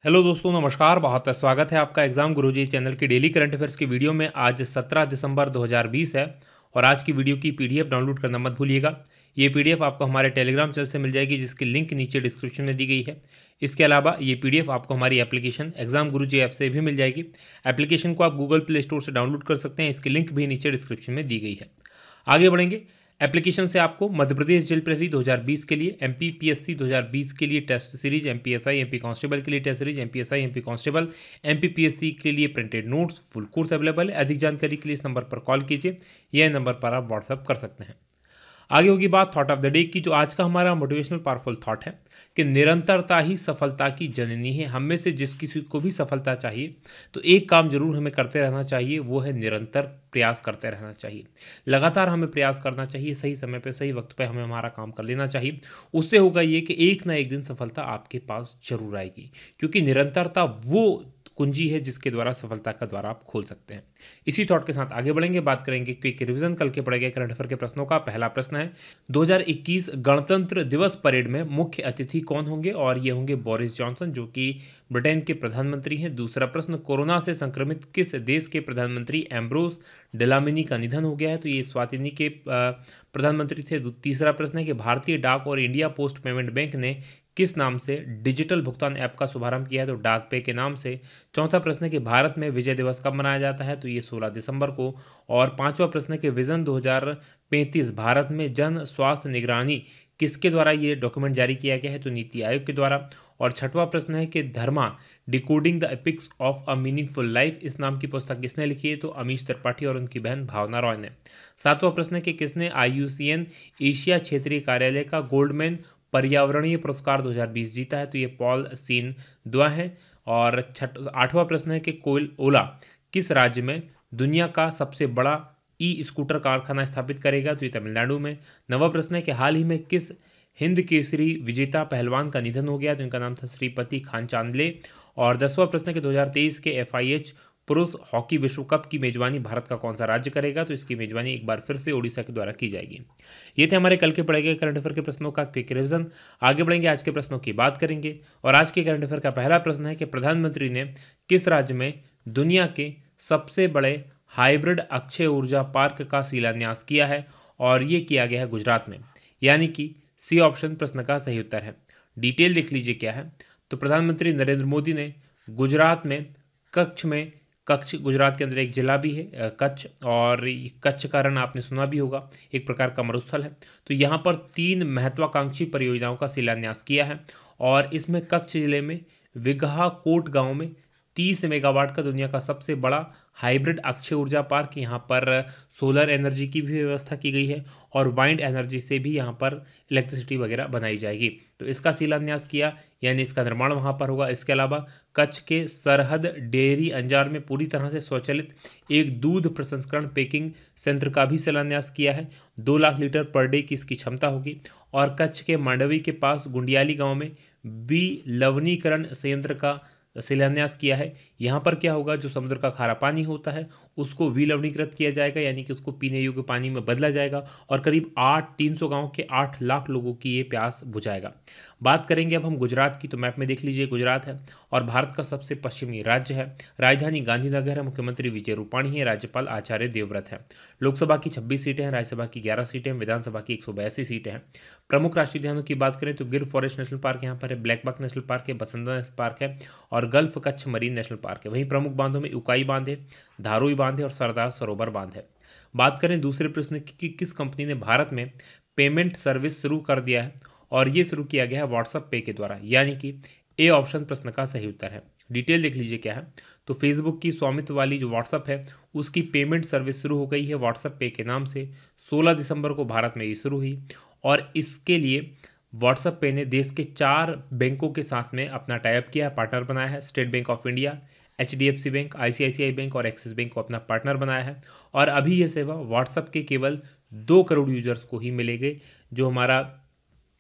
Hello दोस्तों, नमस्कार। बहुत स्वागत है आपका एग्जाम गुरुजी चैनल की डेली करंट अफेयर्स की वीडियो में। आज 17 दिसंबर 2020 है और आज की वीडियो की पीडीएफ डाउनलोड करना मत भूलिएगा। ये पीडीएफ आपको हमारे टेलीग्राम चैनल से मिल जाएगी, जिसकी लिंक नीचे डिस्क्रिप्शन में दी गई है। इसके अलावा ये पीडीएफ आपको हमारी एप्लीकेशन एग्जाम गुरुजी ऐप से भी मिल जाएगी। एप्लीकेशन को आप गूगल प्ले स्टोर से डाउनलोड कर सकते हैं। इसकी लिंक भी नीचे डिस्क्रिप्शन में दी गई है। आगे बढ़ेंगे। एप्लीकेशन से आपको मध्य प्रदेश जेल प्रहरी 2020 के लिए, एमपी पीएससी 2020 के लिए test series, MPSI MP constable के लिए test series, MPSI MP constable, MPPSC के लिए printed notes, full course available है। अधिक जानकारी के लिए इस नंबर पर कॉल कीजिए, यह नंबर पर आप व्हाट्सअप कर सकते हैं। आगे होगी बात थॉट ऑफ द डे की। जो आज का हमारा मोटिवेशनल पावरफुल थॉट है कि निरंतरता ही सफलता की जननी है। हम में से जिस किसी को भी सफलता चाहिए तो एक काम जरूर हमें करते रहना चाहिए, वो है निरंतर प्रयास करते रहना चाहिए। लगातार हमें प्रयास करना चाहिए, सही समय पे सही वक्त पे हमें हमारा काम कर लेना चाहिए। उससे होगा ये कि एक ना एक दिन सफलता आपके पास जरूर आएगी, क्योंकि निरंतरता वो कुंजी है जिसके द्वारा सफलता का द्वार आप खोल सकते हैं। इसी थॉट के साथ आगे बढ़ेंगे। बात करेंगे क्विक रिवीजन कल के पढ़े गए करंट अफेयर के प्रश्नों का। पहला प्रश्न है 2021 गणतंत्र दिवस परेड में मुख्य अतिथि कौन होंगे, और ये होंगे बोरिस जॉनसन, जो कि ब्रिटेन के प्रधानमंत्री हैं। दूसरा प्रश्न, कोरोना से संक्रमित किस देश के प्रधानमंत्री एम्ब्रोस डेलामिनी का निधन हो गया है, तो ये स्वातिनी के प्रधानमंत्री थे। तीसरा प्रश्न है कि भारतीय डाक और इंडिया पोस्ट पेमेंट बैंक ने किस नाम से डिजिटल भुगतान ऐप का शुभारंभ किया है, तो डाक पे के नाम से। चौथा प्रश्न है कि भारत में विजय दिवस कब मनाया जाता है, तो ये 16 दिसंबर को। और पांचवा प्रश्न है कि विजन 2035 भारत में जन स्वास्थ्य निगरानी किसके द्वारा ये डॉक्यूमेंट जारी किया गया है, तो नीति आयोग के द्वारा। और छठवां प्रश्न है कि Dharma decoding the epics of a meaningful life, इस नाम की पुस्तक किसने लिखी है, तो अमीश त्रिपाठी और उनकी बहन भावना रॉय ने। सातवां प्रश्न है कि किसने IUCN एशिया क्षेत्रीय कार्यालय का गोल्डमैन पर्यावरणीय पुरस्कार 2020 जीता है, तो ये पॉल सीन दुआ है। और आठवां प्रश्न है कि कोयल ओला किस राज्य में दुनिया का सबसे बड़ा स्कूटर कारखाना स्थापित करेगा, तो ये तमिलनाडु में। नवा प्रश्न है कि हाल ही में किस हिंद केसरी विजेता पहलवान का निधन हो गया, तो इनका नाम था श्रीपति खान चांदले। और 10वां प्रश्न है कि 2023 के FIH पुरुष हॉकी विश्व कप की मेजबानी भारत का कौन सा राज्य करेगा, तो इसकी मेजबानी एक बार फिर से ओडिशा के द्वारा की जाएगी। ये थे हमारे कल के पढ़े गए करंट अफेयर के प्रश्नों का क्विक रिवीजन। आगे बढ़ेंगे, आज के प्रश्नों की बात करेंगे। और आज के करंट अफेयर का पहला प्रश्न है कि प्रधानमंत्री ने किस राज्य में दुनिया के सबसे बड़े हाइब्रिड अक्षय ऊर्जा पार्क का शिलान्यास किया है, और ये किया गया है गुजरात में, यानी कि सी ऑप्शन प्रश्न का सही उत्तर है। डिटेल देख लीजिए क्या है। तो प्रधानमंत्री नरेंद्र मोदी ने गुजरात में कच्छ गुजरात के अंदर एक जिला भी है कच्छ, और कच्छ का रण आपने सुना भी होगा, एक प्रकार का मरुस्थल है। तो यहाँ पर 3 महत्वाकांक्षी परियोजनाओं का शिलान्यास किया है, और इसमें कच्छ जिले में विगहा कोट गांव में 30 मेगावाट का दुनिया का सबसे बड़ा हाइब्रिड अक्षय ऊर्जा पार्क, यहाँ पर सोलर एनर्जी की भी व्यवस्था की गई है, और वाइंड एनर्जी से भी यहाँ पर इलेक्ट्रिसिटी वगैरह बनाई जाएगी। तो इसका शिलान्यास किया, यानी इसका निर्माण वहाँ पर होगा। इसके अलावा कच्छ के सरहद डेयरी अंजार में पूरी तरह से स्वचालित एक दूध प्रसंस्करण पैकिंग संयंत्र का भी शिलान्यास किया है। 2 लाख लीटर पर डे की इसकी क्षमता होगी। और कच्छ के मांडवी के पास गुंडियाली गांव में विलवनीकरण संयंत्र का शिलान्यास किया है। यहाँ पर क्या होगा, जो समुद्र का खारा पानी होता है उसको विलवणीकृत किया जाएगा, यानी कि उसको पीने योग्य पानी में बदला जाएगा, और करीब 300 गांव के 8 लाख लोगों की ये प्यास बुझाएगा। बात करेंगे अब हम गुजरात की, तो मैप में देख लीजिए गुजरात है और भारत का सबसे पश्चिमी राज्य है। राजधानी गांधीनगर है, मुख्यमंत्री विजय रूपाणी है, राज्यपाल आचार्य देवव्रत है। लोकसभा की 26 सीटें हैं, राज्यसभा की 11 सीटें हैं, विधानसभा की 182 सीटें हैं। प्रमुख राष्ट्रीय उद्यानों की बात करें तो गिर फॉरेस्ट नेशनल पार्क यहाँ पर है, ब्लैक बक नेशनल पार्क है, बसंता नेशनल पार्क है, और gulf Kutch marine national park है। वहीं प्रमुख बांधों में उकाई बांध है, धारुई बांध है, और सरदार सरोवर बांध है। बात करें दूसरे प्रश्न की कि किस कंपनी ने भारत में पेमेंट सर्विस शुरू कर दिया है, और ये शुरू किया गया है व्हाट्सएप पे के द्वारा, यानी कि ए ऑप्शन प्रश्न का सही उत्तर है। डिटेल देख लीजिए क्या है। तो फेसबुक की स्वामित्व वाली जो व्हाट्सएप है उसकी पेमेंट सर्विस शुरू हो गई है व्हाट्सएप पे के नाम से। 16 दिसंबर को भारत में ये शुरू हुई, और इसके लिए व्हाट्सएप पे ने देश के 4 बैंकों के साथ में अपना टाइप किया है, पार्टनर बनाया है। State bank of India, HDFC bank, ICICI bank और एक्सिस बैंक को अपना पार्टनर बनाया है। और अभी ये सेवा व्हाट्सएप के केवल 2 करोड़ यूजर्स को ही मिलेगी। जो हमारा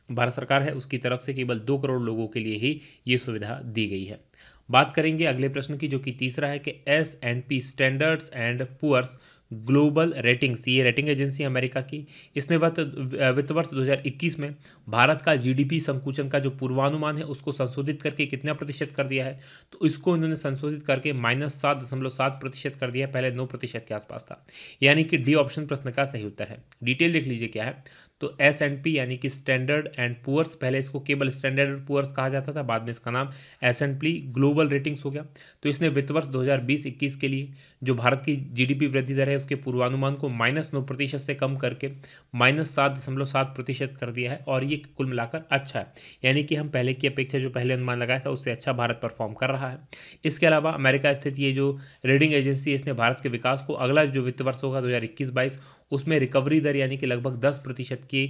भारत सरकार है उसकी तरफ से केवल 2 करोड़ लोगों के लिए ही ये सुविधा दी गई है। बात करेंगे अगले प्रश्न की, जो कि तीसरा है कि S&P standards and poor's global ratings, ये रेटिंग एजेंसी अमेरिका की, इसने वित्त वर्ष 2021 में भारत का जीडीपी संकुचन का जो पूर्वानुमान है उसको संशोधित करके कितना प्रतिशत कर दिया है, तो इसको इन्होंने संशोधित करके -7.7% कर दिया है, पहले 9% के आसपास था। यानी कि डी ऑप्शन प्रश्न का सही उत्तर है। डिटेल देख लीजिए क्या है, तो S&P यानी कि स्टैंडर्ड एंड पुअर्स, पहले इसको केवल स्टैंडर्ड एंड पुअर्स कहा जाता था, बाद में इसका नाम S&P ग्लोबल रेटिंग्स हो गया। तो इसने वित्त वर्ष 2020-21 के लिए जो भारत की जीडीपी वृद्धि दर है उसके पूर्वानुमान को -9% से कम करके -7.7% कर दिया है, और ये कुल मिलाकर अच्छा है। यानी कि हम पहले की अपेक्षा जो पहले अनुमान लगाया था उससे अच्छा भारत परफॉर्म कर रहा है। इसके अलावा अमेरिका स्थित ये जो रेटिंग एजेंसी है इसने भारत के विकास को अगला जो वित्त वर्ष होगा 2021-22 उसमें रिकवरी दर यानी कि लगभग 10% की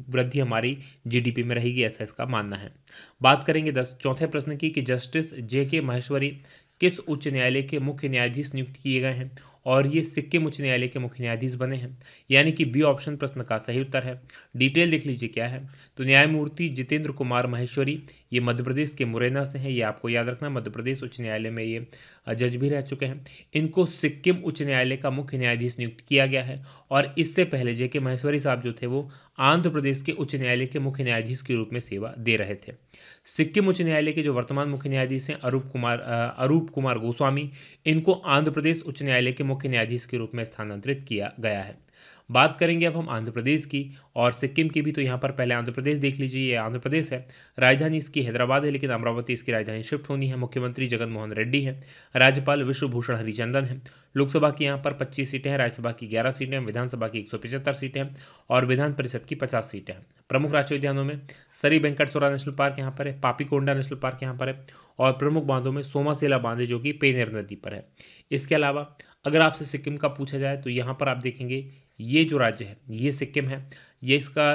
वृद्धि हमारी जीडीपी में रहेगी, ऐसा इसका मानना है। बात करेंगे चौथे प्रश्न की कि जस्टिस JK माहेश्वरी किस उच्च न्यायालय के मुख्य न्यायाधीश नियुक्त किए गए हैं, और ये सिक्किम उच्च न्यायालय के मुख्य न्यायाधीश बने हैं। यानी कि बी ऑप्शन प्रश्न का सही उत्तर है। डिटेल देख लीजिए क्या है, तो न्यायमूर्ति जितेंद्र कुमार माहेश्वरी ये मध्य प्रदेश के मुरैना से हैं, ये आपको याद रखना, मध्य प्रदेश उच्च न्यायालय में ये जज भी रह चुके हैं। इनको सिक्किम उच्च न्यायालय का मुख्य न्यायाधीश नियुक्त किया गया है, और इससे पहले JK माहेश्वरी साहब जो थे वो आंध्र प्रदेश के उच्च न्यायालय के मुख्य न्यायाधीश के रूप में सेवा दे रहे थे। सिक्किम उच्च न्यायालय के जो वर्तमान मुख्य न्यायाधीश हैं अरूप कुमार गोस्वामी, इनको आंध्र प्रदेश उच्च न्यायालय के मुख्य न्यायाधीश के रूप में स्थानांतरित किया गया है। बात करेंगे अब हम आंध्र प्रदेश की और सिक्किम की भी, तो यहाँ पर पहले आंध्र प्रदेश देख लीजिए। ये आंध्र प्रदेश है, राजधानी इसकी हैदराबाद है, लेकिन अमरावती इसकी राजधानी शिफ्ट होनी है। मुख्यमंत्री जगन मोहन रेड्डी है, राज्यपाल विश्वभूषण हरिचंदन है। लोकसभा की यहाँ पर 25 सीटें हैं, राज्यसभा की 11 सीटें हैं, विधानसभा की 175 सीटें हैं, और विधान परिषद की 50 सीटें हैं। प्रमुख राष्ट्रीय उद्यानों में सरी वेंकटसोरा नेशनल पार्क यहाँ पर है, पापीकोंडा नेशनल पार्क यहाँ पर है, और प्रमुख बांधों में सोमासेला बांध जो कि पेनेर नदी पर है। इसके अलावा अगर आपसे सिक्किम का पूछा जाए तो यहाँ पर आप देखेंगे ये जो राज्य है ये सिक्किम है। ये इसका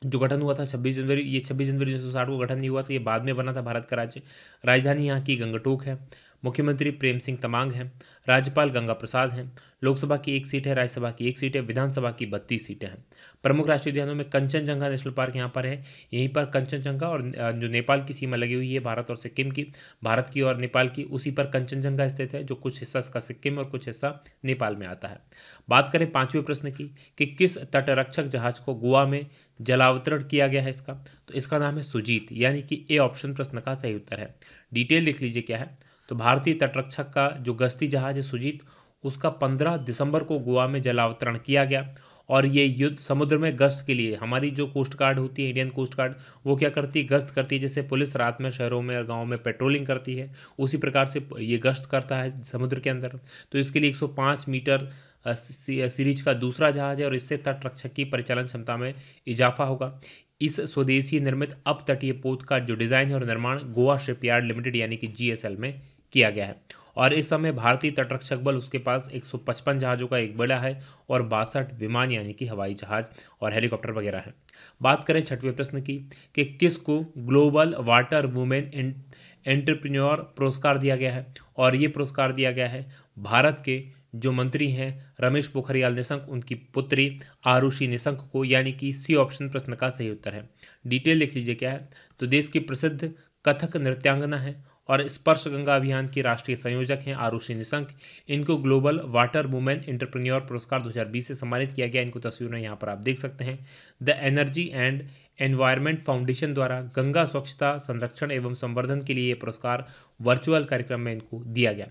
जो गठन हुआ था 26 जनवरी, ये 26 जनवरी 1960 को गठन नहीं हुआ था, ये बाद में बना था भारत का राज्य। राजधानी यहाँ की गंगटोक है, मुख्यमंत्री प्रेम सिंह तमांग हैं, राज्यपाल गंगा प्रसाद हैं। लोकसभा की 1 सीट है, राज्यसभा की 1 सीट है, विधानसभा की 32 सीटें हैं। प्रमुख राष्ट्रीय उद्यानों में कंचनजंगा नेशनल पार्क यहाँ पर है, यहीं पर कंचनजंगा और जो नेपाल की सीमा लगी हुई है भारत और सिक्किम की, भारत की और नेपाल की, उसी पर कंचनजंगा स्थित है, जो कुछ हिस्सा इसका सिक्किम और कुछ हिस्सा नेपाल में आता है। बात करें पांचवें प्रश्न की कि किस तटरक्षक जहाज को गोवा में जलावतरण किया गया है इसका, तो इसका नाम है सुजीत, यानी कि ए ऑप्शन प्रश्न का सही उत्तर है। डिटेल लिख लीजिए क्या है, तो भारतीय तटरक्षक का जो गश्ती जहाज है सुजीत, उसका 15 दिसंबर को गोवा में जलावतरण किया गया, और ये युद्ध समुद्र में गश्त के लिए हमारी जो कोस्ट गार्ड होती है, इंडियन कोस्ट गार्ड, वो क्या करती है, गश्त करती है। जैसे पुलिस रात में शहरों में और गाँव में पेट्रोलिंग करती है, उसी प्रकार से ये गश्त करता है समुद्र के अंदर। तो इसके लिए 105 मीटर सीरीज का दूसरा जहाज है, और इससे तटरक्षक की परिचालन क्षमता में इजाफा होगा। इस स्वदेशी निर्मित अप तटीय पोत का जो डिज़ाइन है और निर्माण गोवा शिपयार्ड लिमिटेड यानी कि GSL में किया गया है, और इस समय भारतीय तटरक्षक बल उसके पास 155 जहाज़ों का एक बड़ा है, और 62 विमान यानी कि हवाई जहाज और हेलीकॉप्टर वगैरह है। बात करें छठवें प्रश्न की कि किसको ग्लोबल वाटर वुमेन एंटरप्रेन्योर पुरस्कार दिया गया है, और ये पुरस्कार दिया गया है भारत के जो मंत्री हैं रमेश पोखरियाल निशंक, उनकी पुत्री आरुषि निशंक को, यानी कि सी ऑप्शन प्रश्न का सही उत्तर है। डिटेल लिख लीजिए क्या है, तो देश की प्रसिद्ध कथक नृत्यांगना है और स्पर्श गंगा अभियान की राष्ट्रीय संयोजक हैं आरुषि निशंक। इनको ग्लोबल वाटर वुमेन एंटरप्रेन्योर पुरस्कार 2020 से सम्मानित किया गया। इनको तस्वीरें यहाँ पर आप देख सकते हैं। The energy and environment foundation द्वारा गंगा स्वच्छता संरक्षण एवं संवर्धन के लिए ये पुरस्कार वर्चुअल कार्यक्रम में इनको दिया गया।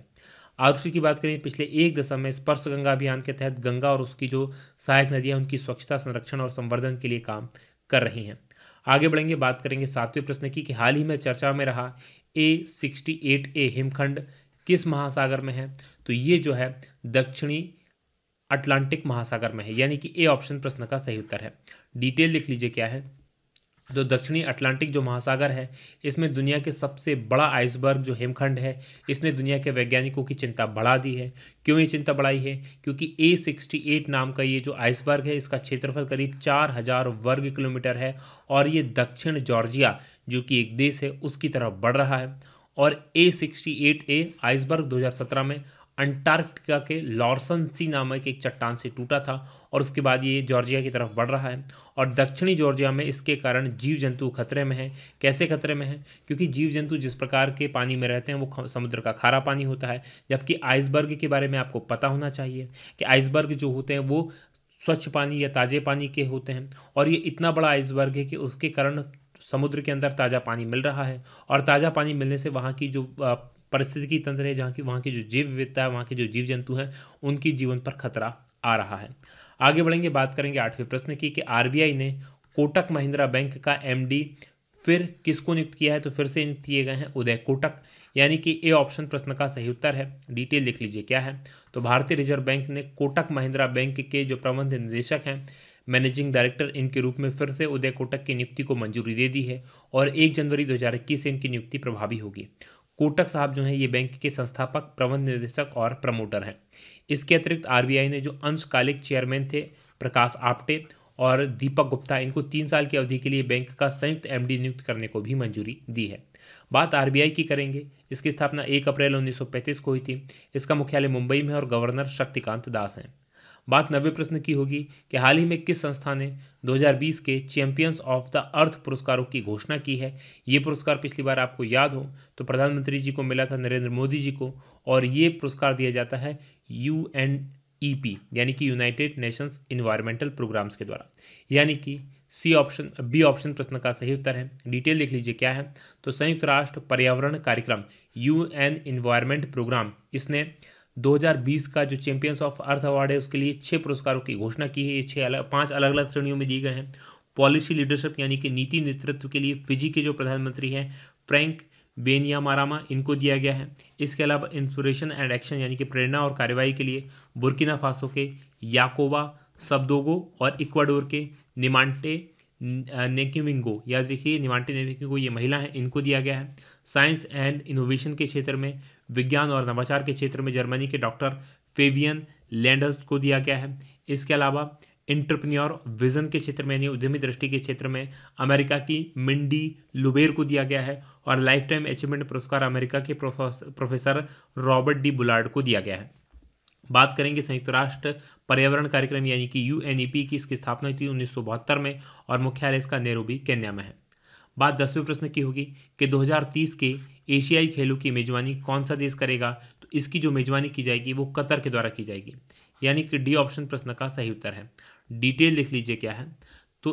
आरुषि की बात करें, पिछले 1 दशक में स्पर्श गंगा अभियान के तहत गंगा और उसकी जो सहायक नदियाँ उनकी स्वच्छता संरक्षण और संवर्धन के लिए काम कर रही हैं। आगे बढ़ेंगे, बात करेंगे 7वें प्रश्न की कि हाल ही में चर्चा में रहा A68A हिमखंड किस महासागर में है, तो ये जो है दक्षिणी अटलांटिक महासागर में है, यानी कि ए ऑप्शन प्रश्न का सही उत्तर है। डिटेल लिख लीजिए क्या है, तो दक्षिणी अटलांटिक जो महासागर है इसमें दुनिया के सबसे बड़ा आइसबर्ग जो हिमखंड है, इसने दुनिया के वैज्ञानिकों की चिंता बढ़ा दी है। क्यों ये चिंता बढ़ाई है, क्योंकि A68 नाम का ये जो आइसबर्ग है इसका क्षेत्रफल करीब 4000 वर्ग किलोमीटर है, और ये दक्षिण जॉर्जिया जो कि एक देश है उसकी तरफ बढ़ रहा है। और A68A आइसबर्ग 2017 में अंटार्कटिका के लॉर्सन सी नामक एक चट्टान से टूटा था और उसके बाद ये जॉर्जिया की तरफ बढ़ रहा है और दक्षिणी जॉर्जिया में इसके कारण जीव जंतु खतरे में हैं। कैसे खतरे में हैं? क्योंकि जीव जंतु जिस प्रकार के पानी में रहते हैं वो समुद्र का खारा पानी होता है, जबकि आइसबर्ग के बारे में आपको पता होना चाहिए कि आइसबर्ग जो होते हैं वो स्वच्छ पानी या ताज़े पानी के होते हैं और ये इतना बड़ा आइसबर्ग है कि उसके कारण समुद्र के अंदर ताज़ा पानी मिल रहा है और ताज़ा पानी मिलने से वहाँ की जो पारिस्थितिकी तंत्र है, जहाँ की वहाँ की जो जैव विविधता है, वहाँ के जो जीव जंतु हैं, उनकी जीवन पर खतरा आ रहा है। आगे बढ़ेंगे, बात करेंगे 8वें प्रश्न की कि आरबीआई ने कोटक महिंद्रा बैंक का एमडी फिर किसको नियुक्त किया है? तो फिर से नियुक्त किए गए हैं उदय कोटक, यानी कि ए ऑप्शन प्रश्न का सही उत्तर है। डिटेल देख लीजिए क्या है। तो भारतीय रिजर्व बैंक ने कोटक महिंद्रा बैंक के जो प्रबंध निदेशक हैं, मैनेजिंग डायरेक्टर, इनके रूप में फिर से उदय कोटक की नियुक्ति को मंजूरी दे दी है और 1 जनवरी 2021 से इनकी नियुक्ति प्रभावी होगी। कोटक साहब जो हैं ये बैंक के संस्थापक, प्रबंध निदेशक और प्रमोटर हैं। इसके अतिरिक्त आरबीआई ने जो अंशकालिक चेयरमैन थे प्रकाश आप्टे और दीपक गुप्ता, इनको 3 साल की अवधि के लिए बैंक का संयुक्त एमडी नियुक्त करने को भी मंजूरी दी है। बात आरबीआई की करेंगे। इसकी स्थापना 1 अप्रैल 1935 को हुई थी। इसका मुख्यालय मुंबई में और गवर्नर शक्तिकांत दास हैं। बात 90 प्रश्न की होगी कि हाल ही में किस संस्था ने 2020 के चैंपियंस ऑफ द अर्थ पुरस्कारों की घोषणा की है? ये पुरस्कार पिछली बार आपको याद हो तो प्रधानमंत्री जी को मिला था, नरेंद्र मोदी जी को, और ये पुरस्कार दिया जाता है UNEP यानी कि यूनाइटेड नेशंस इन्वायरमेंटल प्रोग्राम्स के द्वारा, यानी कि बी ऑप्शन प्रश्न का सही उत्तर है। डिटेल देख लीजिए क्या है। तो संयुक्त राष्ट्र पर्यावरण कार्यक्रम UN इन्वायरमेंट प्रोग्राम, इसने 2020 का जो चैंपियंस ऑफ अर्थ अवार्ड है उसके लिए 6 पुरस्कारों की घोषणा की है। ये 5 अलग अलग श्रेणियों में दिए गए हैं। पॉलिसी लीडरशिप यानी कि नीति नेतृत्व के लिए फिजी के जो प्रधानमंत्री हैं फ्रैंक बेनियामारामा, इनको दिया गया है। इसके अलावा इंस्पिरेशन एंड एक्शन यानी कि प्रेरणा और कार्यवाही के लिए बुर्किना फासो के याकोबा सब्दोगो और इक्वाडोर के निमांटे नेकिविंगो, याद रखिए निमांटे नेकिविंगो ये महिला हैं, इनको दिया गया है। साइंस एंड इनोवेशन के क्षेत्र में, विज्ञान और नवाचार के क्षेत्र में जर्मनी के डॉक्टर फेबियन लैंडर्स को दिया गया है। इसके अलावा एंटरप्रेन्योर विजन के क्षेत्र में यानी उद्यमी दृष्टि के क्षेत्र में अमेरिका की मिंडी लुबेर को दिया गया है और लाइफ टाइम अचीवमेंट पुरस्कार अमेरिका के प्रोफेसर रॉबर्ट डी बुलार्ड को दिया गया है। बात करेंगे संयुक्त राष्ट्र पर्यावरण कार्यक्रम यानी कि UNEP की। इसकी स्थापना हुई थी 1972 में और मुख्यालय इसका नैरोबी, केन्या में है। बात 10वें प्रश्न की होगी कि 2030 के एशियाई खेलों की मेजबानी कौन सा देश करेगा? तो इसकी जो मेजबानी की जाएगी वो कतर के द्वारा की जाएगी, यानी कि डी ऑप्शन प्रश्न का सही उत्तर है। डिटेल देख लीजिए क्या है। तो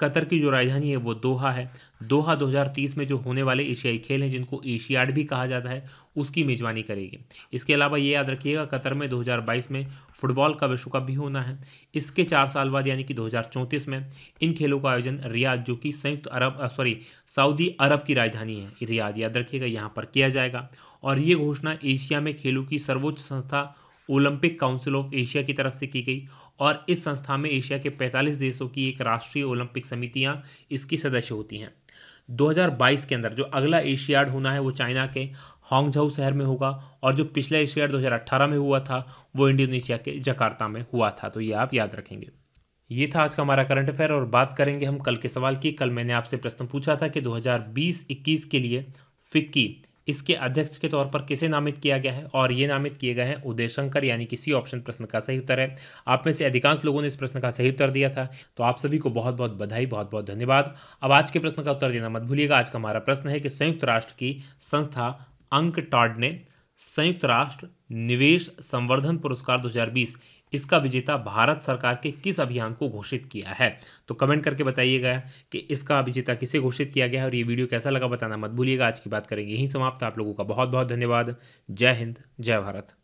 कतर की जो राजधानी है वो दोहा है। दोहा 2030 में जो होने वाले एशियाई खेल हैं, जिनको एशियाड भी कहा जाता है, उसकी मेजबानी करेगी। इसके अलावा ये याद रखिएगा कतर में 2022 में फुटबॉल का विश्व कप भी होना है। इसके 4 साल बाद यानी कि 2034 में इन खेलों का आयोजन रियाद, जो कि सऊदी अरब की राजधानी है रियाद, याद रखिएगा, यहाँ पर किया जाएगा। और ये घोषणा एशिया में खेलों की सर्वोच्च संस्था ओलंपिक काउंसिल ऑफ एशिया की तरफ से की गई और इस संस्था में एशिया के 45 देशों की एक राष्ट्रीय ओलंपिक समितियां इसकी सदस्य होती हैं। 2022 के अंदर जो अगला एशियाड होना है वो चाइना के हांगझाऊ शहर में होगा और जो पिछला एशियाड 2018 में हुआ था वो इंडोनेशिया के जकार्ता में हुआ था। तो ये आप याद रखेंगे। ये था आज का हमारा करंट अफेयर और बात करेंगे हम कल के सवाल की। कल मैंने आपसे प्रश्न पूछा था कि 2020-21 के लिए फिक्की इसके अध्यक्ष के तौर पर किसे नामित किया गया है, और ये नामित किए गए हैं उदय शंकर, यानी कि सी ऑप्शन प्रश्न का सही उत्तर है। आप में से अधिकांश लोगों ने इस प्रश्न का सही उत्तर दिया था, तो आप सभी को बहुत बहुत बधाई, बहुत बहुत धन्यवाद। अब आज के प्रश्न का उत्तर देना मत भूलिएगा। आज का हमारा प्रश्न है कि संयुक्त राष्ट्र की संस्था अंकटाड ने संयुक्त राष्ट्र निवेश संवर्धन पुरस्कार 2020 इसका विजेता भारत सरकार के किस अभियान को घोषित किया है? तो कमेंट करके बताइएगा कि इसका विजेता किसे घोषित किया गया है और ये वीडियो कैसा लगा बताना मत भूलिएगा। आज की बात करेंगे यहीं समाप्त। आप लोगों का बहुत बहुत धन्यवाद। जय हिंद, जय भारत।